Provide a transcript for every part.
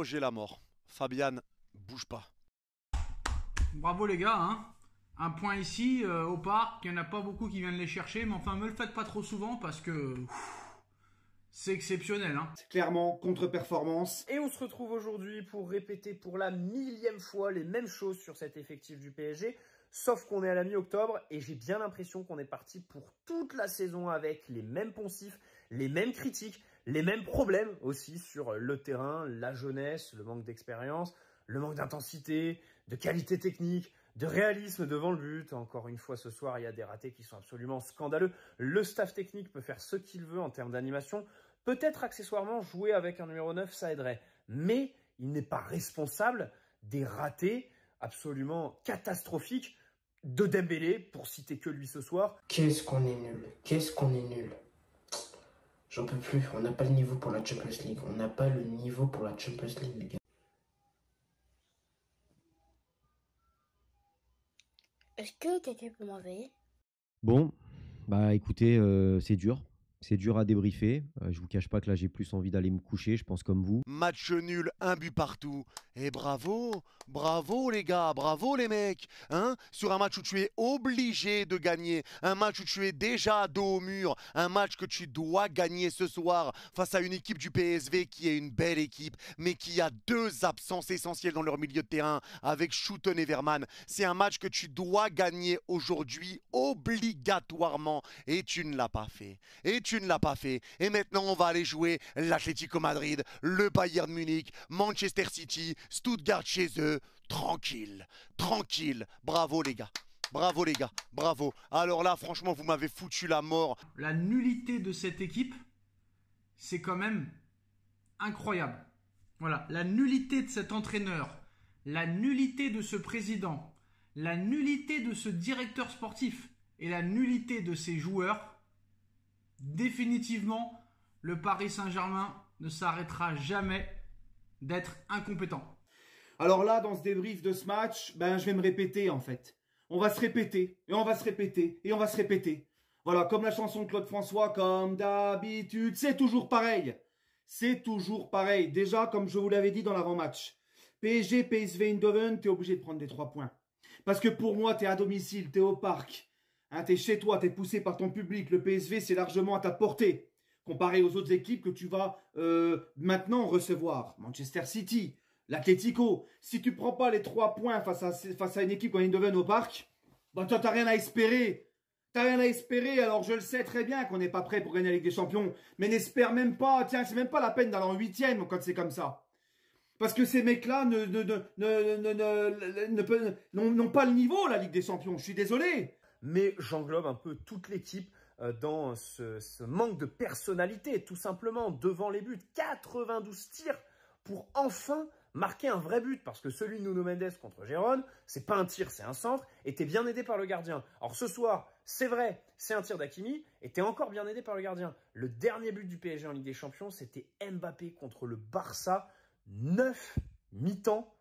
j'ai la mort. Fabian, bouge pas. Bravo les gars, hein. Un point ici, au parc, il n'y en a pas beaucoup qui viennent les chercher, mais enfin, me le faites pas trop souvent parce que c'est exceptionnel, hein. C'est clairement contre-performance. Et on se retrouve aujourd'hui pour répéter pour la 1000e fois les mêmes choses sur cet effectif du PSG, sauf qu'on est à la mi-octobre et j'ai bien l'impression qu'on est parti pour toute la saison avec les mêmes poncifs, les mêmes critiques, les mêmes problèmes aussi sur le terrain, la jeunesse, le manque d'expérience, le manque d'intensité, de qualité technique, de réalisme devant le but. Encore une fois ce soir, il y a des ratés qui sont absolument scandaleux. Le staff technique peut faire ce qu'il veut en termes d'animation. Peut-être accessoirement jouer avec un numéro 9, ça aiderait. Mais il n'est pas responsable des ratés absolument catastrophiques de Dembélé, pour citer que lui ce soir. Qu'est-ce qu'on est nul, qu'est-ce qu'on est nul. J'en peux plus, on n'a pas le niveau pour la Champions League. On n'a pas le niveau pour la Champions League, les gars. Est-ce que quelqu'un peut m'envoyer? Bon, bah écoutez, c'est dur. C'est dur à débriefer. Je vous cache pas que là, j'ai plus envie d'aller me coucher, je pense comme vous. Match nul, un but partout. Et bravo, bravo les gars, bravo les mecs. Hein, sur un match où tu es obligé de gagner, un match où tu es déjà dos au mur, un match que tu dois gagner ce soir face à une équipe du PSV qui est une belle équipe, mais qui a deux absences essentielles dans leur milieu de terrain avec Schouten et Verman. C'est un match que tu dois gagner aujourd'hui obligatoirement et tu ne l'as pas fait. Tu ne l'as pas fait. Et maintenant, on va aller jouer l'Atlético Madrid, le Bayern Munich, Manchester City, Stuttgart chez eux. Tranquille, tranquille. Bravo les gars. Bravo les gars. Bravo. Alors là, franchement, vous m'avez foutu la mort. La nullité de cette équipe, c'est quand même incroyable. Voilà, la nullité de cet entraîneur, la nullité de ce président, la nullité de ce directeur sportif et la nullité de ces joueurs. Définitivement, le Paris Saint-Germain ne s'arrêtera jamais d'être incompétent. Alors là, dans ce débrief de ce match, je vais me répéter en fait. On va se répéter, et on va se répéter, et on va se répéter. Voilà, comme la chanson de Claude François, comme d'habitude, c'est toujours pareil. C'est toujours pareil. Déjà, comme je vous l'avais dit dans l'avant-match, PSG, PSV Eindhoven, t'es obligé de prendre des 3 points. Parce que pour moi, t'es à domicile, t'es au parc. Hein, t'es chez toi, t'es poussé par ton public. Le PSV, c'est largement à ta portée. Comparé aux autres équipes que tu vas maintenant recevoir. Manchester City, l'Atlético. Si tu prends pas les 3 points face à une équipe comme Eindhoven au parc, toi, t'as rien à espérer. T'as rien à espérer. Alors, je le sais très bien qu'on n'est pas prêt pour gagner la Ligue des Champions. Mais n'espère même pas. Tiens, c'est même pas la peine d'aller en 8e quand c'est comme ça. Parce que ces mecs-là n'ont pas le niveau, la Ligue des Champions. Je suis désolé. Mais j'englobe un peu toute l'équipe dans ce manque de personnalité, tout simplement, devant les buts. 92 tirs pour enfin marquer un vrai but, parce que celui de Nuno Mendes contre Gérone, c'est pas un tir, c'est un centre, et t'es bien aidé par le gardien. Alors ce soir, c'est vrai, c'est un tir d'Hakimi, et t'es encore bien aidé par le gardien. Le dernier but du PSG en Ligue des Champions, c'était Mbappé contre le Barça, 9 mi-temps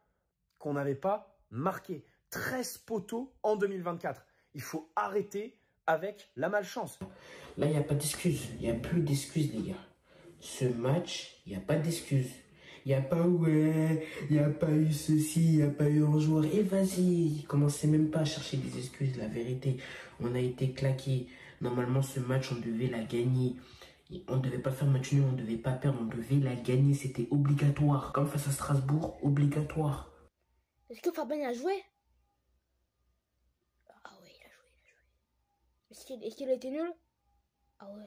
qu'on n'avait pas marqué. 13 poteaux en 2024. Il faut arrêter avec la malchance. Là, il n'y a pas d'excuses. Il n'y a plus d'excuses, les gars. Ce match, il n'y a pas d'excuses. Il n'y a pas ouais, il n'y a pas eu ceci, il n'y a pas eu un joueur. Et vas-y, commencez même pas à chercher des excuses. La vérité, on a été claqué. Normalement, ce match, on devait la gagner. On ne devait pas faire match nul, on ne devait pas perdre, on devait la gagner. C'était obligatoire. Comme face à Strasbourg, obligatoire. Est-ce que Fabien a joué? Ah ouais, il a joué. Est-ce qu'il a été nul? Ah ouais,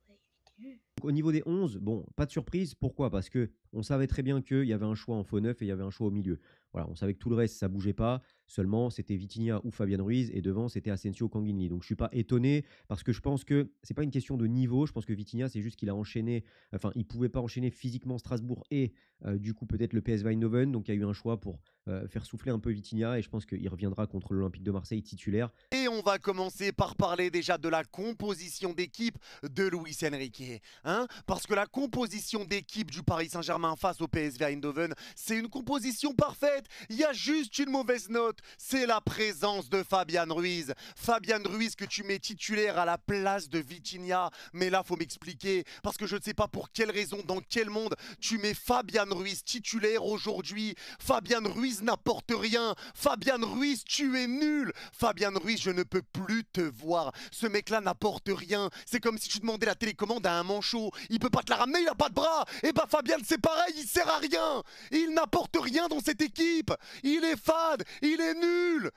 il était nul. Au niveau des 11, bon, pas de surprise. Pourquoi? Parce que on savait très bien qu'il y avait un choix en faux neuf et il y avait un choix au milieu. Voilà, on savait que tout le reste, ça bougeait pas. Seulement, c'était Vitinha ou Fabian Ruiz et devant, c'était Asensio Kanginli. Donc, je suis pas étonné parce que je pense que c'est pas une question de niveau. Je pense que Vitinha, c'est juste qu'il a enchaîné. Enfin, il pouvait pas enchaîner physiquement Strasbourg et du coup peut-être le PSV Eindhoven. Donc, il y a eu un choix pour faire souffler un peu Vitinha et je pense qu'il reviendra contre l'Olympique de Marseille titulaire. Et on va commencer par parler déjà de la composition d'équipe de Luis Enrique. Hein, hein? Parce que la composition d'équipe du Paris Saint-Germain face au PSV Eindhoven, c'est une composition parfaite. Il y a juste une mauvaise note, c'est la présence de Fabian Ruiz. Fabian Ruiz que tu mets titulaire à la place de Vitinha. Mais là, faut m'expliquer, parce que je ne sais pas pour quelle raison, dans quel monde, tu mets Fabian Ruiz titulaire aujourd'hui. Fabian Ruiz n'apporte rien. Fabian Ruiz, tu es nul. Fabian Ruiz, je ne peux plus te voir. Ce mec-là n'apporte rien. C'est comme si tu demandais la télécommande à un manchot. Il peut pas te la ramener, il a pas de bras. Et bah Fabian, c'est pareil, il sert à rien. Il n'apporte rien dans cette équipe. Il est fade, il est nul.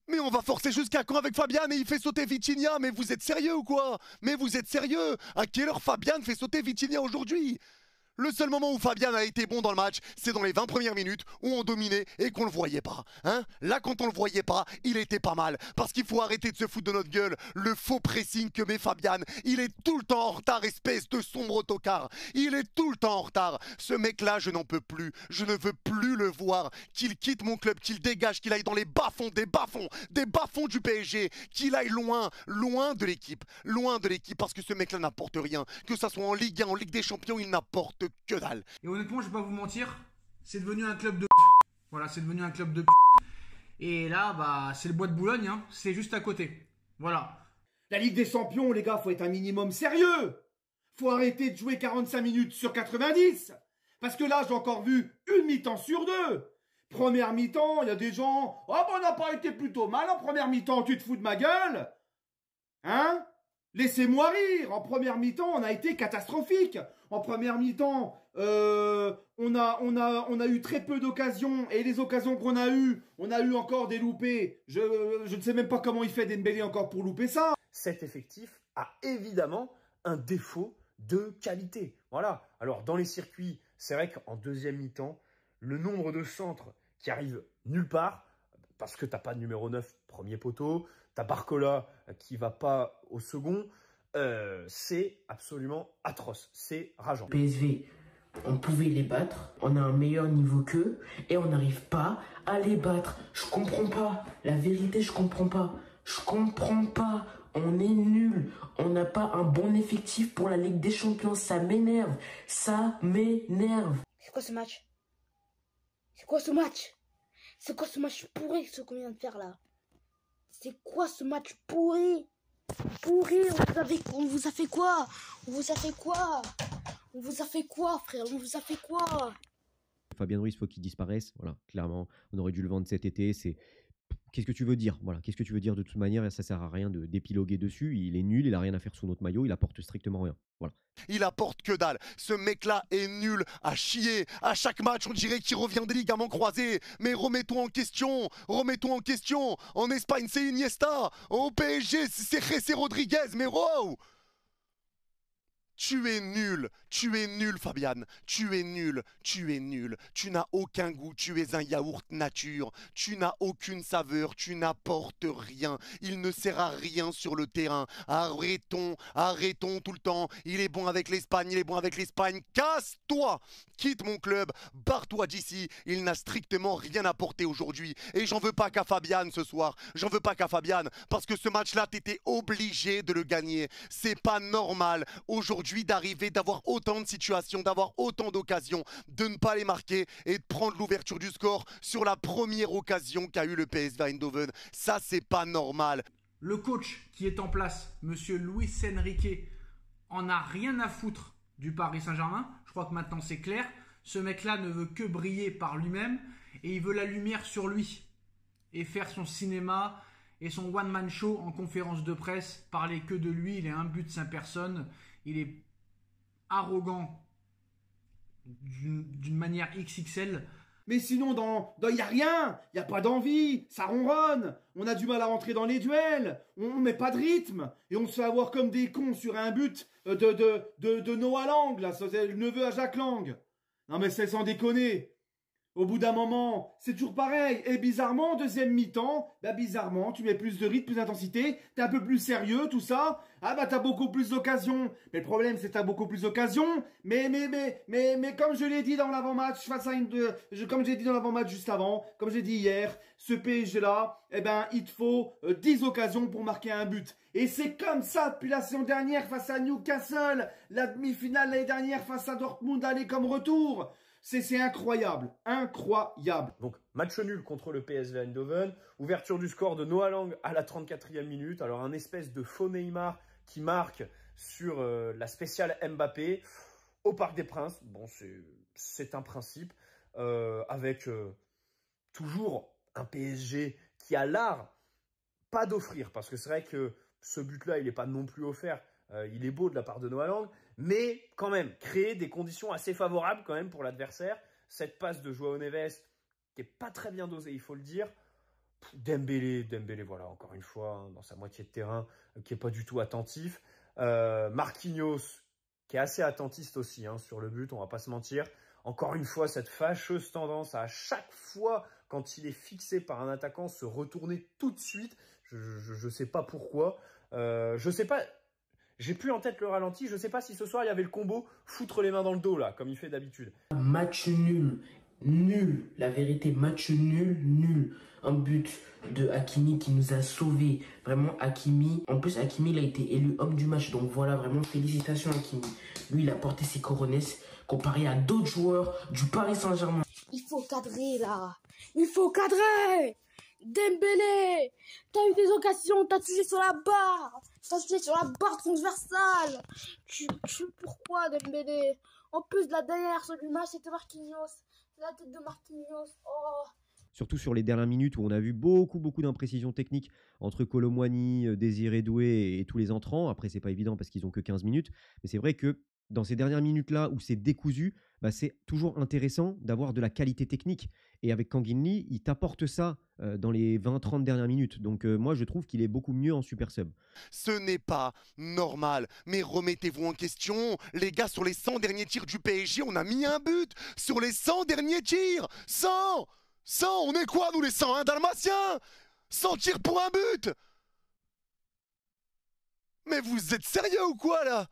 Mais on va forcer jusqu'à quand avec Fabian et il fait sauter Vitinha? Mais vous êtes sérieux ou quoi? Mais vous êtes sérieux? À quelle heure Fabian fait sauter Vitinha aujourd'hui? Le seul moment où Fabian a été bon dans le match, c'est dans les 20 premières minutes où on dominait et qu'on le voyait pas. Hein? Là, quand on le voyait pas, il était pas mal. Parce qu'il faut arrêter de se foutre de notre gueule. Le faux pressing que met Fabian, il est tout le temps en retard, espèce de sombre autocar. Il est tout le temps en retard. Ce mec-là, je n'en peux plus. Je ne veux plus le voir. Qu'il quitte mon club, qu'il dégage, qu'il aille dans les bas-fonds, des bas-fonds du PSG. Qu'il aille loin, loin de l'équipe. Loin de l'équipe, parce que ce mec-là n'apporte rien. Que ça soit en Ligue 1, en Ligue des Champions, il n'apporte que dalle. Et honnêtement, je vais pas vous mentir, c'est devenu un club de Voilà, c'est devenu un club de Et là, bah, c'est le Bois de Boulogne, hein. C'est juste à côté. Voilà. La Ligue des Champions, les gars, faut être un minimum sérieux. Faut arrêter de jouer 45 minutes sur 90. Parce que là, j'ai encore vu une mi-temps sur deux. Première mi-temps, il y a des gens... Oh, bah, on n'a pas été plutôt mal en première mi-temps, tu te fous de ma gueule? Hein? Laissez-moi rire. En première mi-temps, on a été catastrophique. En première mi-temps, on a eu très peu d'occasions. Et les occasions qu'on a eues, on a eu encore des loupés. Je ne sais même pas comment il fait Dembélé encore pour louper ça. Cet effectif a évidemment un défaut de qualité. Voilà. Alors, dans les circuits, c'est vrai qu'en deuxième mi-temps, le nombre de centres qui arrivent nulle part, parce que tu n'as pas de numéro 9, premier poteau, tu as Barcola qui ne va pas au second, c'est absolument atroce. C'est rageant. PSV, on pouvait les battre, on a un meilleur niveau qu'eux, et on n'arrive pas à les battre. Je comprends pas. La vérité, je comprends pas. Je comprends pas. On est nuls. On n'a pas un bon effectif pour la Ligue des Champions. Ça m'énerve. Ça m'énerve. C'est quoi ce match? C'est quoi ce match? C'est quoi ce match pourri, ce qu'on vient de faire là? C'est quoi ce match pourri? Pourri, on vous a fait quoi? On vous a fait quoi? On vous a fait quoi, frère? On vous a fait quoi? Fabian Ruiz, faut qu'il disparaisse. Voilà, clairement, on aurait dû le vendre cet été. Qu'est-ce que tu veux dire? Voilà, qu'est-ce que tu veux dire de toute manière? Ça sert à rien d'épiloguer dessus. Il est nul, il a rien à faire sous notre maillot, il apporte strictement rien. Voilà. Il apporte que dalle. Ce mec-là est nul à chier. À chaque match, on dirait qu'il revient des ligaments croisés. Mais remettons en question. Remettons en question. En Espagne, c'est Iniesta. Au PSG, c'est Jessé Rodriguez. Mais wow! Tu es nul Fabian, tu es nul, tu n'as aucun goût, tu es un yaourt nature, tu n'as aucune saveur, tu n'apportes rien, il ne sert à rien sur le terrain, arrêtons tout le temps, il est bon avec l'Espagne, casse-toi, quitte mon club, barre-toi d'ici, il n'a strictement rien apporté aujourd'hui, et j'en veux pas qu'à Fabian ce soir, parce que ce match-là, t'étais obligé de le gagner, c'est pas normal, aujourd'hui, d'arriver, d'avoir autant de situations, d'avoir autant d'occasions, de ne pas les marquer et de prendre l'ouverture du score sur la première occasion qu'a eu le PSV Eindhoven. Ça, c'est pas normal. Le coach qui est en place, monsieur Luis Enrique, en a rien à foutre du Paris Saint-Germain. Je crois que maintenant c'est clair. Ce mec-là ne veut que briller par lui-même et il veut la lumière sur lui et faire son cinéma et son one-man show en conférence de presse, parler que de lui. Il est imbu de 5 personnes. Il est arrogant d'une manière XXL. Mais sinon, il n'y a rien. Il n'y a pas d'envie. Ça ronronne. On a du mal à rentrer dans les duels. On met pas de rythme. Et on se fait avoir comme des cons sur un but de Noah Lang. Là, c'est le neveu à Jacques Lang. Non mais c'est sans déconner. Au bout d'un moment, c'est toujours pareil. Et bizarrement, deuxième mi-temps, bah bizarrement, tu mets plus de rythme, plus d'intensité, t'es un peu plus sérieux, tout ça. Ah bah t'as beaucoup plus d'occasions. Mais le problème, c'est que t'as beaucoup plus d'occasions. Mais comme je l'ai dit dans l'avant-match, comme j'ai dit dans l'avant-match juste avant, comme j'ai dit hier, ce PSG-là, eh ben, il te faut 10 occasions pour marquer un but. Et c'est comme ça depuis la saison dernière face à Newcastle, la demi-finale l'année dernière face à Dortmund, aller comme retour. C'est incroyable, incroyable. Donc, match nul contre le PSV Eindhoven. Ouverture du score de Noah Lang à la 34e minute. Alors, un espèce de faux Neymar qui marque sur la spéciale Mbappé au Parc des Princes. Bon, c'est un principe. Avec toujours un PSG qui a l'art, pas d'offrir. Parce que c'est vrai que ce but-là, il n'est pas non plus offert. Il est beau de la part de Noah Lang, mais quand même, créer des conditions assez favorables quand même pour l'adversaire. Cette passe de Joao Neves, qui n'est pas très bien dosée, il faut le dire. Dembélé, voilà, encore une fois, hein, dans sa moitié de terrain, qui n'est pas du tout attentif. Marquinhos, qui est assez attentiste aussi hein, sur le but, on ne va pas se mentir. Encore une fois, cette fâcheuse tendance à chaque fois, quand il est fixé par un attaquant, se retourner tout de suite. Je ne sais pas pourquoi. Je sais pas... J'ai plus en tête le ralenti. Je ne sais pas si ce soir, il y avait le combo foutre les mains dans le dos, là, comme il fait d'habitude. Match nul. Nul. La vérité, match nul, nul. Un but de Hakimi qui nous a sauvés. Vraiment, Hakimi. En plus, Hakimi, il a été élu homme du match. Donc voilà, vraiment, félicitations, Hakimi. Lui, il a porté ses coronets comparé à d'autres joueurs du Paris Saint-Germain. Il faut cadrer, là. Il faut cadrer. Dembélé, t'as eu des occasions, t'as touché sur la barre. T'as touché sur la barre transversale. Pourquoi, Dembélé? En plus, la dernière sur le match, c'était Marquinhos. La tête de Marquinhos. Oh. Surtout sur les dernières minutes où on a vu beaucoup d'imprécisions techniques entre Kolo Muani, Désiré Doué et tous les entrants. Après, c'est pas évident parce qu'ils ont que 15 minutes. Mais c'est vrai que dans ces dernières minutes-là où c'est décousu, bah, c'est toujours intéressant d'avoir de la qualité technique. Et avec Kang-in Lee, il t'apporte ça dans les 20-30 dernières minutes. Donc moi, je trouve qu'il est beaucoup mieux en super sub. Ce n'est pas normal. Mais remettez-vous en question. Les gars, sur les 100 derniers tirs du PSG, on a mis un but. Sur les 100 derniers tirs 100 on est quoi, nous, les 101 Dalmatiens 100 tirs pour un but. Mais vous êtes sérieux ou quoi, là?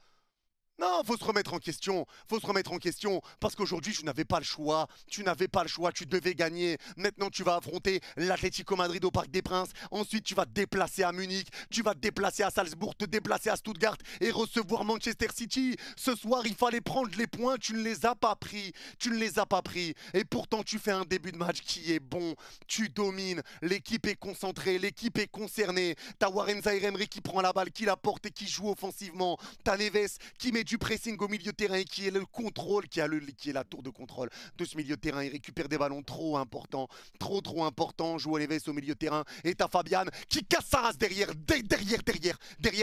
Non, faut se remettre en question. Faut se remettre en question. Parce qu'aujourd'hui, tu n'avais pas le choix. Tu n'avais pas le choix. Tu devais gagner. Maintenant, tu vas affronter l'Atlético Madrid au Parc des Princes. Ensuite, tu vas te déplacer à Munich. Tu vas te déplacer à Salzbourg, te déplacer à Stuttgart et recevoir Manchester City. Ce soir, il fallait prendre les points. Tu ne les as pas pris. Tu ne les as pas pris. Et pourtant, tu fais un début de match qui est bon. Tu domines. L'équipe est concentrée. L'équipe est concernée. T'as Warren Zaïre-Emery qui prend la balle, qui la porte et qui joue offensivement. T'as Neves qui met du pressing au milieu de terrain et qui est le contrôle, qui est la tour de contrôle de ce milieu de terrain. Il récupère des ballons trop importants, trop importants. Joue Neves au milieu de terrain et t'as Fabian qui casse sa race derrière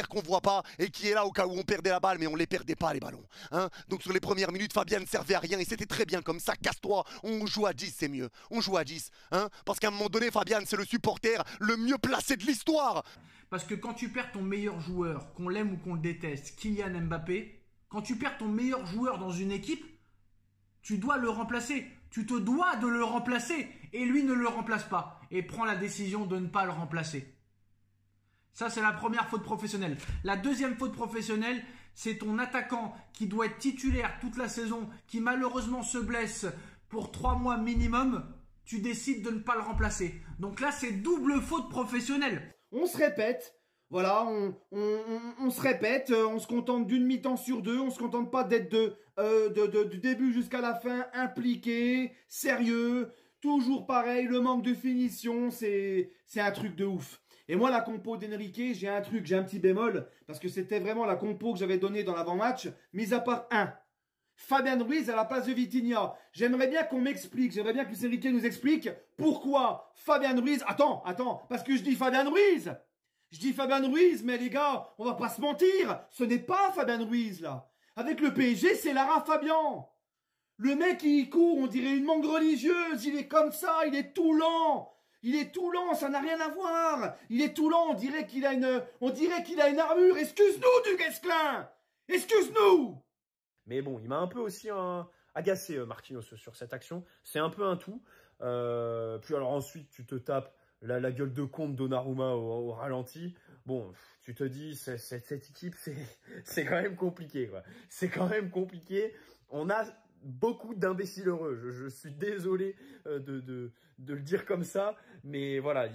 qu'on voit pas et qui est là au cas où on perdait la balle, mais on les perdait pas les ballons. Hein, donc sur les premières minutes, Fabian ne servait à rien et c'était très bien comme ça. Casse-toi, on joue à 10, c'est mieux. On joue à 10, hein, parce qu'à un moment donné, Fabian, c'est le supporter le mieux placé de l'histoire. Parce que quand tu perds ton meilleur joueur, qu'on l'aime ou qu'on le déteste, Kylian Mbappé, quand tu perds ton meilleur joueur dans une équipe, tu dois le remplacer. Tu te dois de le remplacer. Et lui ne le remplace pas. Et prend la décision de ne pas le remplacer. Ça, c'est la première faute professionnelle. La deuxième faute professionnelle, c'est ton attaquant qui doit être titulaire toute la saison, qui malheureusement se blesse pour 3 mois minimum. Tu décides de ne pas le remplacer. Donc là, c'est double faute professionnelle. On se répète. Voilà, on se répète, on se contente d'une mi-temps sur deux, on se contente pas d'être du début jusqu'à la fin impliqué, sérieux, toujours pareil, le manque de finition, c'est un truc de ouf. Et moi, la compo d'Enrique, j'ai un petit bémol, parce que c'était vraiment la compo que j'avais donnée dans l'avant-match, mis à part un. Fabian Ruiz à la place de Vitinha. J'aimerais bien qu'on m'explique, j'aimerais bien que Luis Enrique nous explique pourquoi Fabian Ruiz... Attends, parce que je dis Fabian Ruiz. Je dis Fabian Ruiz, mais les gars, on va pas se mentir, ce n'est pas Fabian Ruiz, là. Avec le PSG, c'est Lara Fabian. Le mec, il court, on dirait une mangue religieuse, il est comme ça, il est tout lent. Il est tout lent, ça n'a rien à voir. Il est tout lent, on dirait qu'il a une armure. Excuse-nous, du Guesclin. Excuse-nous. Mais bon, il m'a un peu aussi agacé Marquinhos sur cette action. C'est un peu un tout. Puis alors ensuite, tu te tapes la gueule de con de Donnarumma au ralenti. Bon, tu te dis, cette équipe, c'est quand même compliqué, quoi. C'est quand même compliqué. On a beaucoup d'imbéciles heureux. Je suis désolé de le dire comme ça, mais voilà,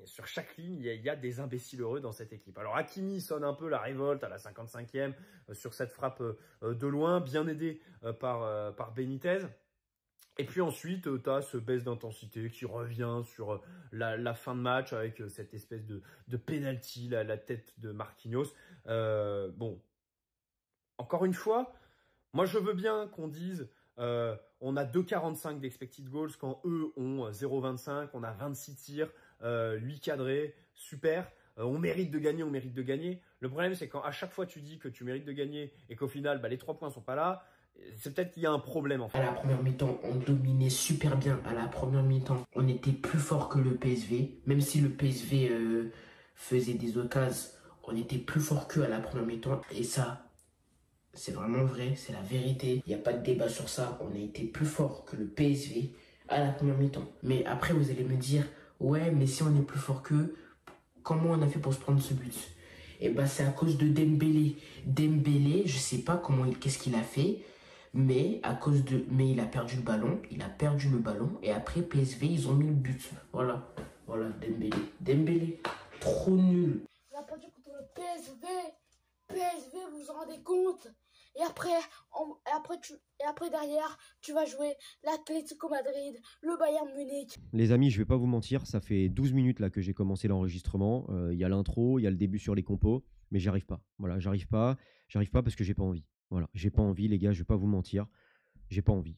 sur chaque ligne, il y a des imbéciles heureux dans cette équipe. Alors Hakimi sonne un peu la révolte à la 55e sur cette frappe de loin, bien aidé par Benitez. Et puis ensuite, tu as ce baisse d'intensité qui revient sur la fin de match avec cette espèce de penalty, la tête de Marquinhos. Bon, encore une fois, moi je veux bien qu'on dise on a 2,45 d'expected goals quand eux ont 0,25, on a 26 tirs, 8 cadrés, super. On mérite de gagner, on mérite de gagner. Le problème, c'est quand à chaque fois tu dis que tu mérites de gagner et qu'au final, les 3 points sont pas là, c'est peut-être qu'il y a un problème en fait. À la première mi-temps, on dominait super bien. À la première mi-temps, on était plus fort que le PSV. Même si le PSV faisait des occasions, on était plus fort qu'eux à la première mi-temps. Et ça, c'est vraiment vrai, c'est la vérité. Il n'y a pas de débat sur ça. On a été plus fort que le PSV à la première mi-temps. Mais après, vous allez me dire, ouais, mais si on est plus fort qu'eux, comment on a fait pour se prendre ce but? Et c'est à cause de Dembélé. Dembélé, je sais pas qu'est-ce qu'il a fait. Mais il a perdu le ballon, et après PSV ils ont mis le but. Voilà, Dembélé, trop nul. On a perdu contre le PSV, vous vous en rendez compte? Et après derrière, tu vas jouer l'Atlético Madrid, le Bayern Munich. Les amis, je vais pas vous mentir, ça fait 12 minutes là que j'ai commencé l'enregistrement. Il y a l'intro, il y a le début sur les compos, mais j'arrive pas. Voilà, j'arrive pas parce que j'ai pas envie. Voilà, j'ai pas envie, les gars, je vais pas vous mentir. J'ai pas envie,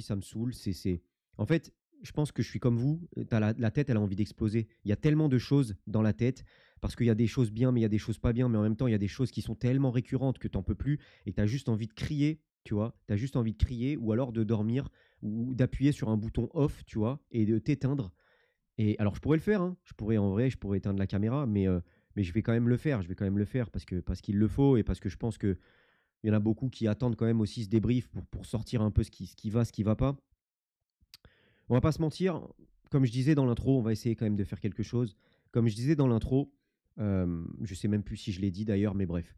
ça me saoule. En fait, je pense que je suis comme vous. La tête, elle a envie d'exploser. Il y a tellement de choses dans la tête, parce qu'il y a des choses bien, mais il y a des choses pas bien. Mais en même temps, il y a des choses qui sont tellement récurrentes que t'en peux plus et que t'as juste envie de crier, tu vois. T'as juste envie de crier ou alors de dormir ou d'appuyer sur un bouton off, tu vois, et de t'éteindre. Et alors, je pourrais le faire, hein. Je pourrais éteindre la caméra, mais je vais quand même le faire. Je vais quand même le faire parce qu'il le faut et parce que je pense que il y en a beaucoup qui attendent quand même aussi ce débrief pour sortir un peu ce qui va pas. On va pas se mentir, comme je disais dans l'intro, on va essayer quand même de faire quelque chose. Comme je disais dans l'intro, je sais même plus si je l'ai dit d'ailleurs, mais bref.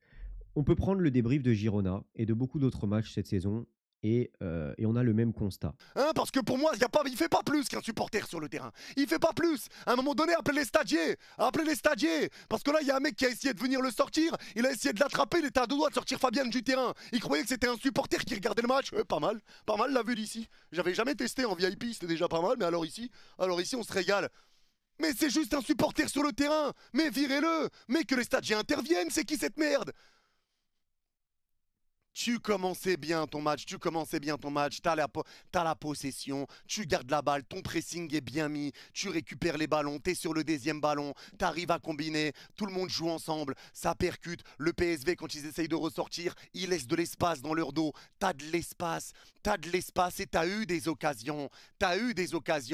On peut prendre le débrief de Girona et de beaucoup d'autres matchs cette saison et on a le même constat. Parce que pour moi, il fait pas plus qu'un supporter sur le terrain. Il fait pas plus. À un moment donné, appelez les stadiers. Parce que là, il y a un mec qui a essayé de venir le sortir. Il a essayé de l'attraper. Il était à 2 doigts de sortir Fabian du terrain. Il croyait que c'était un supporter qui regardait le match. Pas mal la vue d'ici. J'avais jamais testé en VIP, c'était déjà pas mal. Mais alors ici, on se régale. Mais c'est juste un supporter sur le terrain. Mais virez-le. Mais que les stadiers interviennent. C'est qui cette merde? Tu commençais bien ton match, t'as la possession, tu gardes la balle, ton pressing est bien mis, tu récupères les ballons, t'es sur le 10e ballon, t'arrives à combiner, tout le monde joue ensemble, ça percute, le PSV quand ils essayent de ressortir, ils laissent de l'espace dans leur dos, t'as de l'espace et t'as eu des occasions,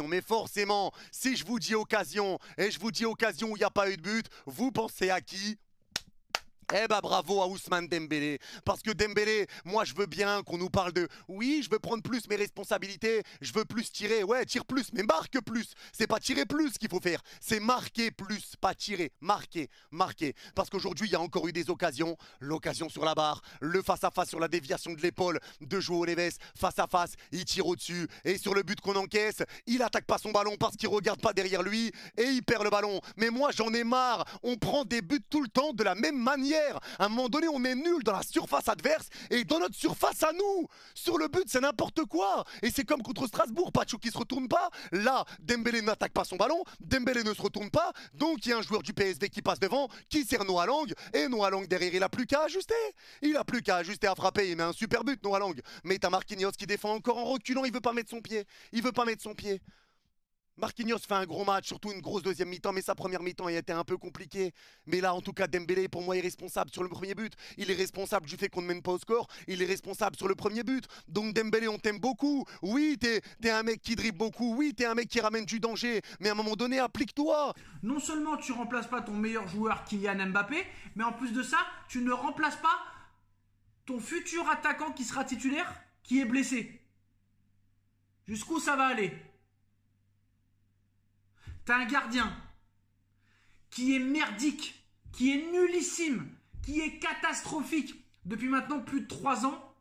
mais forcément, si je vous dis occasion, et je vous dis occasion où il n'y a pas eu de but, vous pensez à qui ? Bravo à Ousmane Dembélé, parce que Dembélé, moi je veux bien qu'on nous parle de oui, je veux prendre plus mes responsabilités, je veux plus tirer, ouais, tire plus, mais marque plus. C'est pas tirer plus qu'il faut faire, c'est marquer plus, pas tirer, marquer. Parce qu'aujourd'hui, il y a encore eu des occasions, l'occasion sur la barre, le face-à-face sur la déviation de l'épaule de João Neves, face-à-face, il tire au-dessus, et sur le but qu'on encaisse, il attaque pas son ballon parce qu'il regarde pas derrière lui, et il perd le ballon. Mais moi j'en ai marre, on prend des buts tout le temps de la même manière. À un moment donné, on est nul dans la surface adverse et dans notre surface à nous. Sur le but, c'est n'importe quoi. Et c'est comme contre Strasbourg, Pacho qui se retourne pas. Là, Dembélé n'attaque pas son ballon, Dembélé ne se retourne pas. Donc il y a un joueur du PSV qui passe devant, qui sert Noah Lang. Et Noah Lang derrière, il a plus qu'à ajuster. À frapper. Il met un super but, Noah Lang. Mais t'as Marquinhos qui défend encore en reculant. Il veut pas mettre son pied. Marquinhos fait un gros match, surtout une grosse deuxième mi-temps, mais sa première mi-temps a été un peu compliquée. Mais là, en tout cas, Dembélé, pour moi, est responsable sur le premier but. Il est responsable du fait qu'on ne mène pas au score. Il est responsable sur le premier but. Donc Dembélé, on t'aime beaucoup. Oui, t'es un mec qui dribble beaucoup. Oui, t'es un mec qui ramène du danger. Mais à un moment donné, applique-toi. Non seulement tu remplaces pas ton meilleur joueur Kylian Mbappé, mais en plus de ça, tu ne remplaces pas ton futur attaquant qui sera titulaire qui est blessé. Jusqu'où ça va aller? T'as un gardien qui est merdique, qui est nullissime, qui est catastrophique depuis maintenant plus de 3 ans.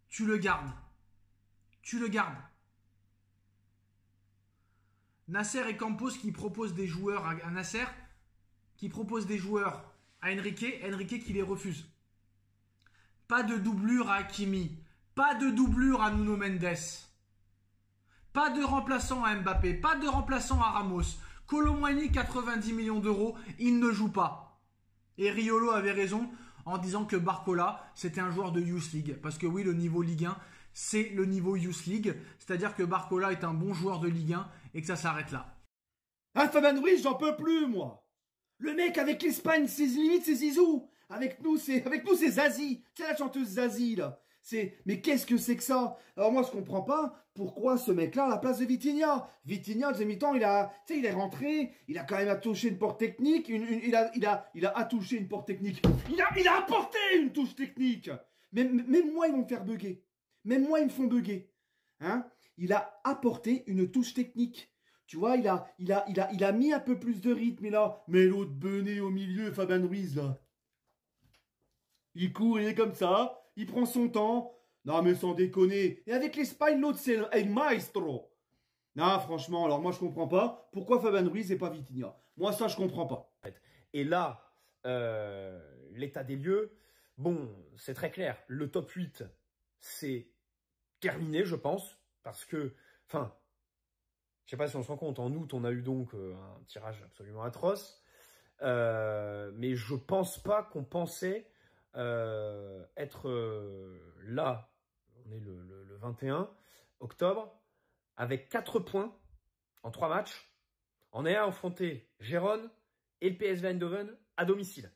Tu le gardes. Tu le gardes. Nasser et Campos qui proposent des joueurs à Nasser, qui proposent des joueurs à Enrique qui les refuse. Pas de doublure à Hakimi, pas de doublure à Nuno Mendes, pas de remplaçant à Mbappé, pas de remplaçant à Ramos. Kolo Muani, 90 millions d'euros, il ne joue pas. Et Riolo avait raison en disant que Barcola, c'était un joueur de Youth League. Parce que oui, le niveau Ligue 1, c'est le niveau Youth League. C'est-à-dire que Barcola est un bon joueur de Ligue 1 et que ça s'arrête là. Ah, Fabien Ruiz, j'en peux plus, moi. Le mec avec l'Espagne, c'est limite, c'est Zizou. Avec nous, c'est Zazie. C'est la chanteuse Zazie, là. Mais qu'est-ce que c'est que ça? Alors moi, je comprends pas pourquoi ce mec-là à la place de Vitinha. Vitinha, deuxième mi-temps, il est rentré, il a quand même attouché une porte technique, il a attouché une porte technique. Il a apporté une touche technique. Même moi, ils vont me faire bugger. Même moi, ils me font bugger. Hein? Il a apporté une touche technique. Tu vois, il a mis un peu plus de rythme, mais l'autre benet au milieu, Fabien Ruiz, là. Il court, il est comme ça. Il prend son temps. Non, mais sans déconner. Et avec l'Espagne, l'autre, c'est El Maestro. Non, franchement, alors moi, je comprends pas. Pourquoi Fabien Ruiz et pas Vitinha? Moi, ça, je comprends pas. Et là, l'état des lieux, bon, c'est très clair. Le top 8, c'est terminé, je pense. Parce que, enfin, je sais pas si on se rend compte, en août, on a eu donc un tirage absolument atroce. Mais je pense pas qu'on pensait être là, on est le 21 octobre, avec 4 points en 3 matchs. On est à affronter Gérone et le PSV Eindhoven à domicile.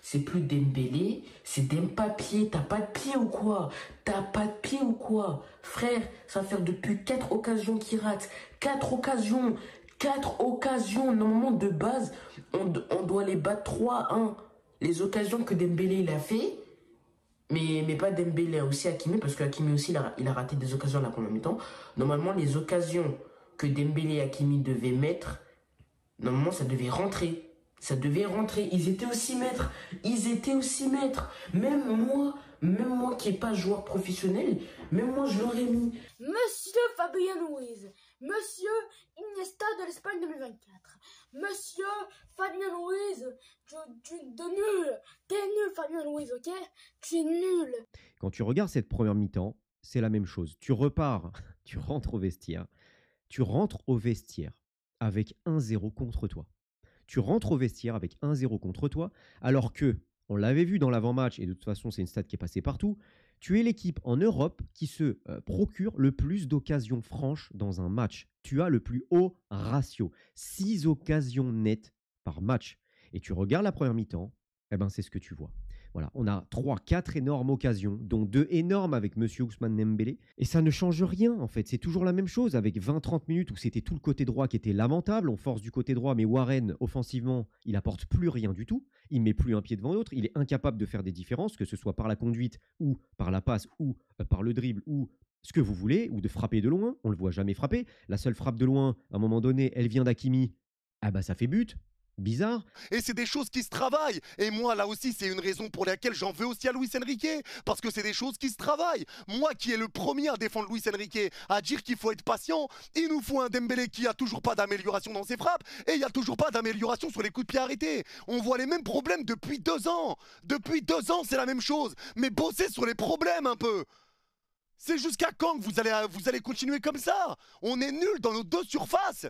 C'est plus Dembélé, c'est Dembapé. T'as pas de pied ou quoi? T'as pas de pied ou quoi? Frère, ça va faire depuis 4 occasions qu'il rate. 4 occasions. 4 occasions. Normalement, de base, on doit les battre 3-1. Les occasions que Dembélé il a fait, mais pas Dembélé, aussi Hakimi, parce que Hakimi aussi il a raté des occasions à la première mi-temps. Normalement, les occasions que Dembélé et Hakimi devaient mettre, normalement ça devait rentrer. Ça devait rentrer. Ils étaient aussi maîtres. Ils étaient aussi maîtres. Même moi qui n'ai pas joueur professionnel, même moi je l'aurais mis. Monsieur Fabien Ruiz, Monsieur Iniesta de l'Espagne 2024, Monsieur Fabien Ruiz, tu es nul. T'es nul, Fabien Ruiz, ok? Tu es nul. Quand tu regardes cette première mi-temps, c'est la même chose. Tu repars, tu rentres au vestiaire. Tu rentres au vestiaire avec 1-0 contre toi. Tu rentres au vestiaire avec 1-0 contre toi, alors que, on l'avait vu dans l'avant-match, et de toute façon c'est une stat qui est passée partout, tu es l'équipe en Europe qui se procure le plus d'occasions franches dans un match. Tu as le plus haut ratio, 6 occasions nettes par match. Et tu regardes la première mi-temps, eh ben c'est ce que tu vois. Voilà, on a 3-4 énormes occasions, dont 2 énormes avec Monsieur Ousmane Dembélé. Et ça ne change rien, en fait. C'est toujours la même chose, avec 20-30 minutes où c'était tout le côté droit qui était lamentable. On force du côté droit, mais Warren, offensivement, il apporte plus rien du tout. Il met plus un pied devant l'autre. Il est incapable de faire des différences, que ce soit par la conduite, ou par la passe, ou par le dribble, ou ce que vous voulez, ou de frapper de loin. On ne le voit jamais frapper. La seule frappe de loin, à un moment donné, elle vient d'Hakimi. Ah bah ça fait but. Bizarre. Et c'est des choses qui se travaillent. Et moi, là aussi, c'est une raison pour laquelle j'en veux aussi à Luis Enrique. Parce que c'est des choses qui se travaillent. Moi qui est le premier à défendre Luis Enrique, à dire qu'il faut être patient, il nous faut un Dembélé qui a toujours pas d'amélioration dans ses frappes. Et il n'y a toujours pas d'amélioration sur les coups de pied arrêtés. On voit les mêmes problèmes depuis 2 ans. Depuis 2 ans, c'est la même chose. Mais bossez sur les problèmes un peu. C'est jusqu'à quand que vous allez continuer comme ça? On est nuls dans nos 2 surfaces.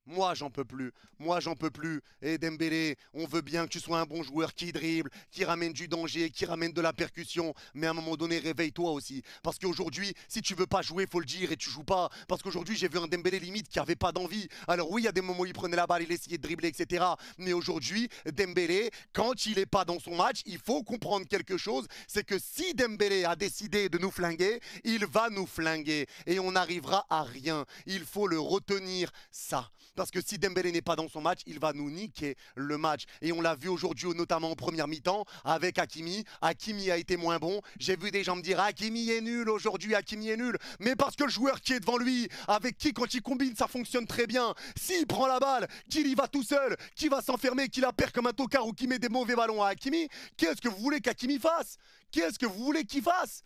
Moi, j'en peux plus. Moi, j'en peux plus. Et Dembélé, on veut bien que tu sois un bon joueur qui dribble, qui ramène du danger, qui ramène de la percussion. Mais à un moment donné, réveille-toi aussi. Parce qu'aujourd'hui, si tu veux pas jouer, faut le dire et tu joues pas. Parce qu'aujourd'hui, j'ai vu un Dembélé limite qui avait pas d'envie. Alors oui, il y a des moments où il prenait la balle, il essayait de dribbler, etc. Mais aujourd'hui, Dembélé, quand il est pas dans son match, il faut comprendre quelque chose. C'est que si Dembélé a décidé de nous flinguer, il va nous flinguer. Et on n'arrivera à rien. Il faut le retenir, ça. Parce que si Dembélé n'est pas dans son match, il va nous niquer le match. Et on l'a vu aujourd'hui, notamment en première mi-temps, avec Hakimi. Hakimi a été moins bon. J'ai vu des gens me dire Hakimi est nul aujourd'hui, Hakimi est nul. Mais parce que le joueur qui est devant lui, avec qui quand il combine, ça fonctionne très bien. S'il prend la balle, qu'il y va tout seul, qu'il va s'enfermer, qu'il la perd comme un tocard ou qu'il met des mauvais ballons à Hakimi, qu'est-ce que vous voulez qu'Hakimi fasse? Qu'est-ce que vous voulez qu'il fasse?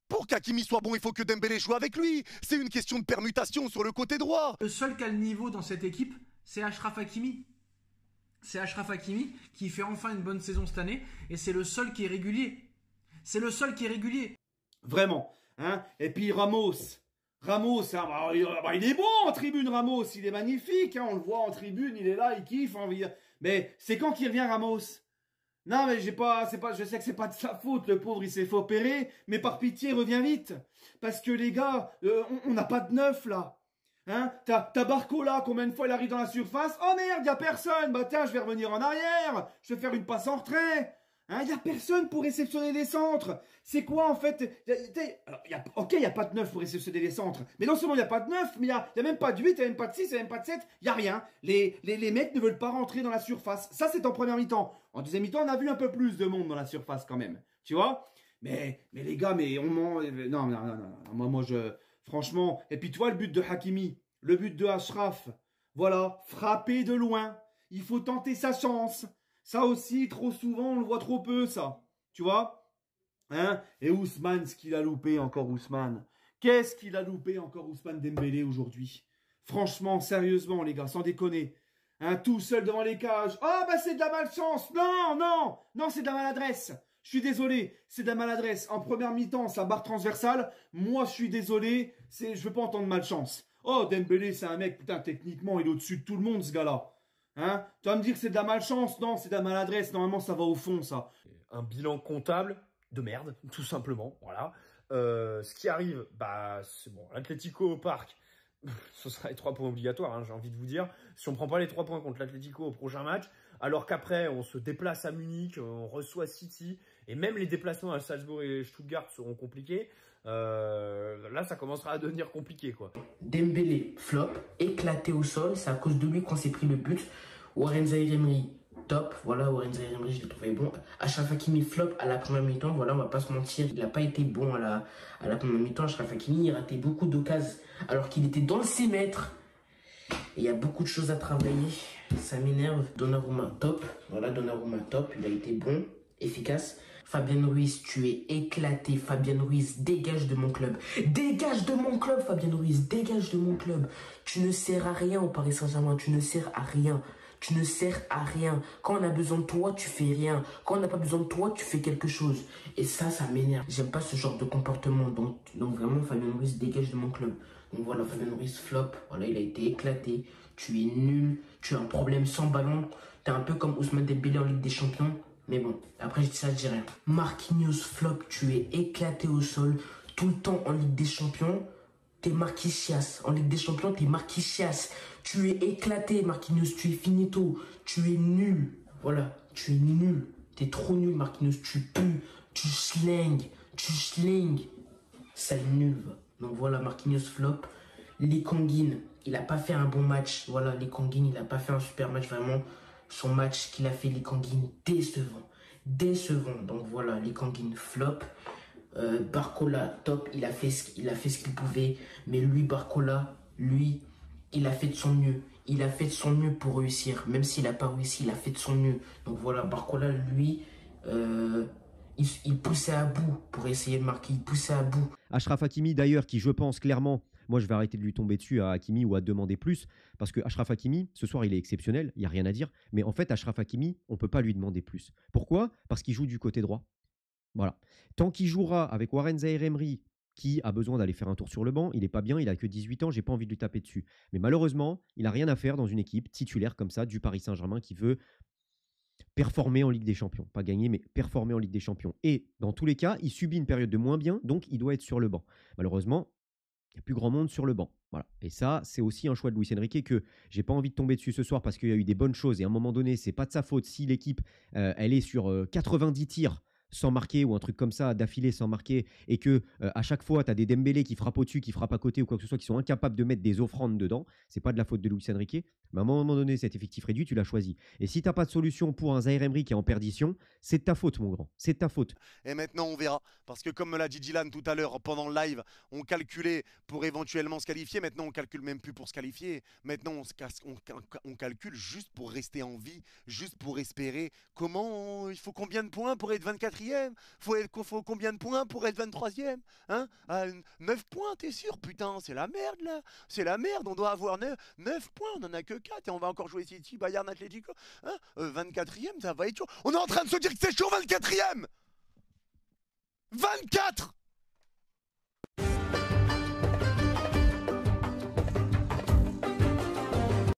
Pour qu'Hakimi soit bon, il faut que Dembélé joue avec lui. C'est une question de permutation sur le côté droit. Le seul qui a le niveau dans cette équipe, c'est Achraf Hakimi. C'est Achraf Hakimi qui fait enfin une bonne saison cette année et c'est le seul qui est régulier. C'est le seul qui est régulier. Vraiment. Hein. Et puis Ramos, hein, il est bon en tribune, Ramos. Il est magnifique. Hein, on le voit en tribune, il est là, il kiffe. Mais c'est quand qu'il revient, Ramos? Non, mais je sais que c'est pas de sa faute, le pauvre, il s'est fait opérer, mais par pitié, reviens vite. Parce que les gars, on n'a pas de neuf, là. Hein, t'as Barcola, combien de fois il arrive dans la surface? Oh merde, y a personne. Bah tiens, je vais revenir en arrière. Je vais faire une passe en retrait. Hein, y a personne pour réceptionner les centres. C'est quoi, en fait? Ok, il n'y a pas de neuf pour réceptionner les centres. Mais non seulement il n'y a pas de neuf, mais il n'y a même pas de 8, il n'y a même pas de 6, il n'y a même pas de 7. Il n'y a rien. Les mecs ne veulent pas rentrer dans la surface. Ça, c'est en première mi-temps. En deuxième mi-temps, on a vu un peu plus de monde dans la surface quand même. Tu vois? Mais les gars, non, moi, franchement. Et puis, tu vois, le but de Hakimi, le but de Achraf. Voilà, frapper de loin. Il faut tenter sa chance. Ça aussi, trop souvent, on le voit trop peu, ça. Tu vois? Hein? Et Ousmane, ce qu'il a loupé encore, Ousmane. Qu'est-ce qu'il a loupé encore, Ousmane Dembélé, aujourd'hui? Franchement, sérieusement, les gars, sans déconner. Hein, tout seul devant les cages. Oh, bah c'est de la malchance. Non, c'est de la maladresse. Je suis désolé, c'est de la maladresse. En première mi-temps, sa barre transversale. Moi, je suis désolé, je veux pas entendre malchance. Oh, Dembélé, c'est un mec, putain, techniquement, il est au-dessus de tout le monde, ce gars-là. Hein? Tu vas me dire que c'est de la malchance? Non, c'est de la maladresse. Normalement, ça va au fond, ça. Un bilan comptable de merde, tout simplement. Voilà. Ce qui arrive, bah, c'est bon. L'Atlético au parc, ce sera les 3 points obligatoires, hein, j'ai envie de vous dire. Si on ne prend pas les 3 points contre l'Atlético au prochain match, alors qu'après, on se déplace à Munich, on reçoit City, et même les déplacements à Salzbourg et Stuttgart seront compliqués. Là, ça commencera à devenir compliqué, quoi. Dembélé, flop, éclaté au sol. C'est à cause de lui qu'on s'est pris le but. Warren Zaïre-Emery, top. Voilà, Warren Zaïre-Emery, je l'ai trouvé bon. Achraf Hakimi, flop à la première mi-temps. Voilà, on va pas se mentir. Il n'a pas été bon à la première mi-temps. Achraf Hakimi, il ratait beaucoup d'occasions alors qu'il était dans le 6 mètres. Et il y a beaucoup de choses à travailler. Ça m'énerve. Donnarumma, top. Voilà, Donnarumma, top. Il a été bon, efficace. Fabien Ruiz, tu es éclaté. Fabien Ruiz, dégage de mon club. Dégage de mon club, Fabien Ruiz. Dégage de mon club. Tu ne sers à rien au Paris Saint-Germain. Tu ne sers à rien. Tu ne sers à rien. Quand on a besoin de toi, tu fais rien. Quand on n'a pas besoin de toi, tu fais quelque chose. Et ça m'énerve. J'aime pas ce genre de comportement. Donc vraiment, Fabien Ruiz, dégage de mon club. Donc voilà, Fabien Ruiz, flop. Voilà, il a été éclaté. Tu es nul. Tu as un problème sans ballon. Tu es un peu comme Ousmane Dembélé en Ligue des Champions. Mais bon, après je dis rien. Marquinhos, flop, tu es éclaté au sol. Tout le temps en Ligue des Champions, t'es Marquinhos. En Ligue des Champions, t'es Marquinhos. Tu es éclaté, Marquinhos. Tu es finito. Tu es nul. Voilà, tu es nul. T'es trop nul, Marquinhos. Tu pues. Tu slingues. Sale nul. Donc voilà, Marquinhos, flop. Lee Kangin, il n'a pas fait un bon match. Voilà, Lee Kangin, il n'a pas fait un super match, vraiment. Son match qu'il a fait, Lee Kangin, décevant. Donc voilà, Lee Kangin, flop. Barcola, top. Il a fait ce qu'il pouvait. Mais lui, Barcola, il a fait de son mieux. Il a fait de son mieux pour réussir. Même s'il n'a pas réussi, il a fait de son mieux. Donc voilà, Barcola, lui, il poussait à bout pour essayer de marquer. Il poussait à bout. Achraf Hakimi, d'ailleurs, qui, je pense clairement, moi, je vais arrêter de lui tomber dessus à Hakimi ou à demander plus. Parce que Achraf Hakimi, ce soir, il est exceptionnel. Il n'y a rien à dire. Mais en fait, Achraf Hakimi, on ne peut pas lui demander plus. Pourquoi? Parce qu'il joue du côté droit. Voilà. Tant qu'il jouera avec Warren Zaïre-Emery, qui a besoin d'aller faire un tour sur le banc, il n'est pas bien, il n'a que 18 ans, j'ai pas envie de lui taper dessus. Mais malheureusement, il n'a rien à faire dans une équipe titulaire comme ça du Paris Saint-Germain qui veut performer en Ligue des Champions. Pas gagner, mais performer en Ligue des Champions. Et dans tous les cas, il subit une période de moins bien, donc il doit être sur le banc. Malheureusement, il n'y a plus grand monde sur le banc. Voilà. Et ça, c'est aussi un choix de Luis Enrique que j'ai pas envie de tomber dessus ce soir parce qu'il y a eu des bonnes choses. Et à un moment donné, c'est pas de sa faute si l'équipe, elle est sur 90 tirs sans marquer ou un truc comme ça d'affilée sans marquer et que à chaque fois tu as des Dembélé qui frappent au-dessus, qui frappent à côté ou quoi que ce soit, qui sont incapables de mettre des offrandes dedans, c'est pas de la faute de Luis Enrique. Mais à un moment donné, cet effectif réduit, tu l'as choisi. Et si tu n'as pas de solution pour un Zaïre Emery qui est en perdition, c'est de ta faute, mon grand. C'est de ta faute. Et maintenant, on verra. Parce que comme me l'a dit Dylan tout à l'heure pendant le live, on calculait pour éventuellement se qualifier. Maintenant, on calcule même plus pour se qualifier. Maintenant, on calcule juste pour rester en vie, juste pour espérer. Il faut combien de points pour être 24e? Faut combien de points pour être 23e? Hein? 9 points, t'es sûr? Putain, c'est la merde là. C'est la merde. On doit avoir 9 points. On n'en a que 4 et on va encore jouer City, Bayern, Atlético. Hein? 24e, ça va être chaud. On est en train de se dire que c'est chaud 24e! 24!